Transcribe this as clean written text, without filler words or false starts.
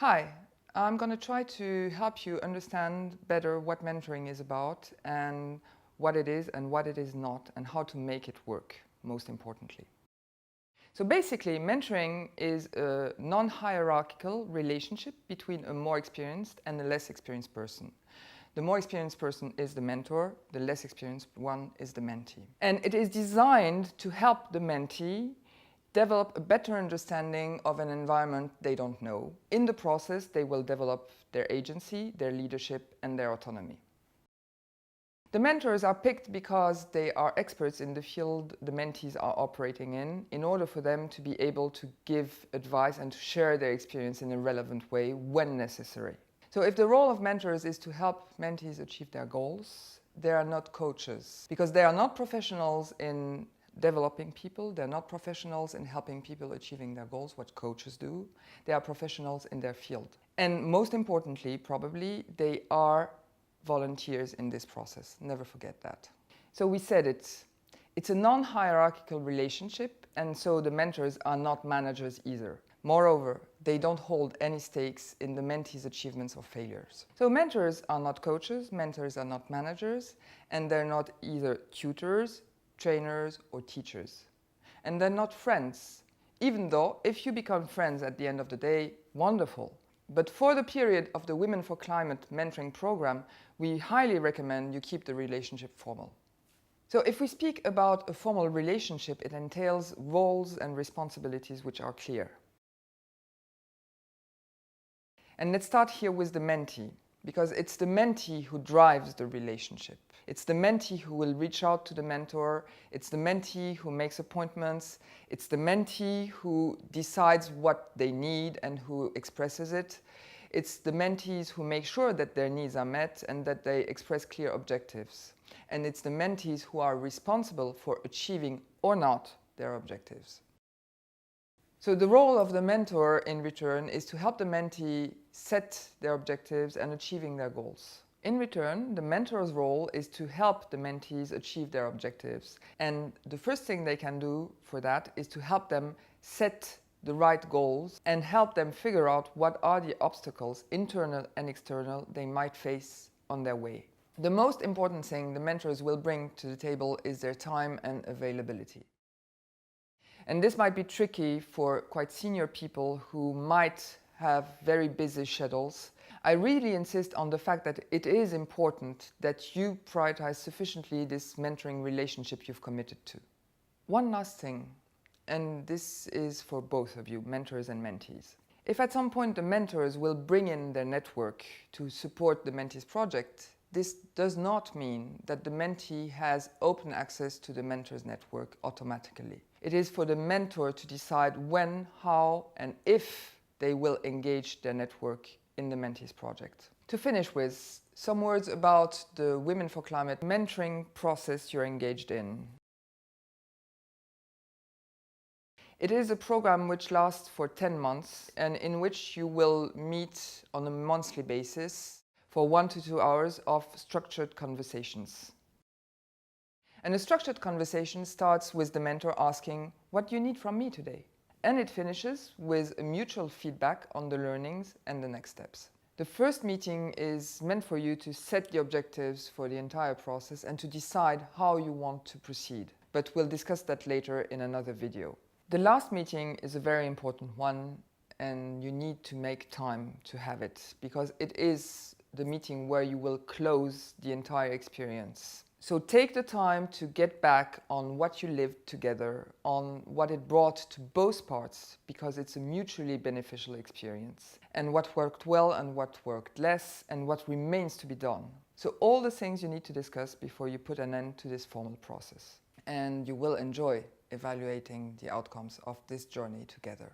Hi, I'm going to try to help you understand better what mentoring is about and what it is and what it is not and how to make it work, most importantly. So basically, mentoring is a non-hierarchical relationship between a more experienced and a less experienced person. The more experienced person is the mentor, the less experienced one is the mentee. And it is designed to help the mentee develop a better understanding of an environment they don't know. In the process, they will develop their agency, their leadership, and their autonomy. The mentors are picked because they are experts in the field the mentees are operating in order for them to be able to give advice and to share their experience in a relevant way when necessary. So if the role of mentors is to help mentees achieve their goals, they are not coaches, because they are not professionals in developing people, they're not professionals in helping people achieving their goals, what coaches do. They are professionals in their field. And most importantly, probably, they are volunteers in this process. Never forget that. So we said it's a non-hierarchical relationship, and so the mentors are not managers either. Moreover, they don't hold any stakes in the mentees' achievements or failures. So mentors are not coaches, mentors are not managers, and they're not either tutors, trainers or teachers. And they're not friends, even though if you become friends at the end of the day, wonderful. But for the period of the Women4Climate Mentoring Programme, we highly recommend you keep the relationship formal. So if we speak about a formal relationship, it entails roles and responsibilities which are clear. And let's start here with the mentee, because it's the mentee who drives the relationship. It's the mentee who will reach out to the mentor. It's the mentee who makes appointments. It's the mentee who decides what they need and who expresses it. It's the mentees who make sure that their needs are met and that they express clear objectives. And it's the mentees who are responsible for achieving or not their objectives. So the role of the mentor in return is to help the mentee set their objectives and achieving their goals. In return, the mentor's role is to help the mentees achieve their objectives. And the first thing they can do for that is to help them set the right goals and help them figure out what are the obstacles, internal and external, they might face on their way. The most important thing the mentors will bring to the table is their time and availability. And this might be tricky for quite senior people who might have very busy schedules. I really insist on the fact that it is important that you prioritize sufficiently this mentoring relationship you've committed to. One last thing, and this is for both of you, mentors and mentees. If at some point the mentors will bring in their network to support the mentees project, this does not mean that the mentee has open access to the mentor's network automatically. It is for the mentor to decide when, how, and if they will engage their network in the mentees project. To finish with, some words about the Women4Climate mentoring process you're engaged in. It is a program which lasts for 10 months and in which you will meet on a monthly basis for 1 to 2 hours of structured conversations. And a structured conversation starts with the mentor asking, "What do you need from me today?" And it finishes with a mutual feedback on the learnings and the next steps. The first meeting is meant for you to set the objectives for the entire process and to decide how you want to proceed. But we'll discuss that later in another video. The last meeting is a very important one, and you need to make time to have it, because it is the meeting where you will close the entire experience. So take the time to get back on what you lived together, on what it brought to both parts, because it's a mutually beneficial experience, and what worked well and what worked less, and what remains to be done. So all the things you need to discuss before you put an end to this formal process. And you will enjoy evaluating the outcomes of this journey together.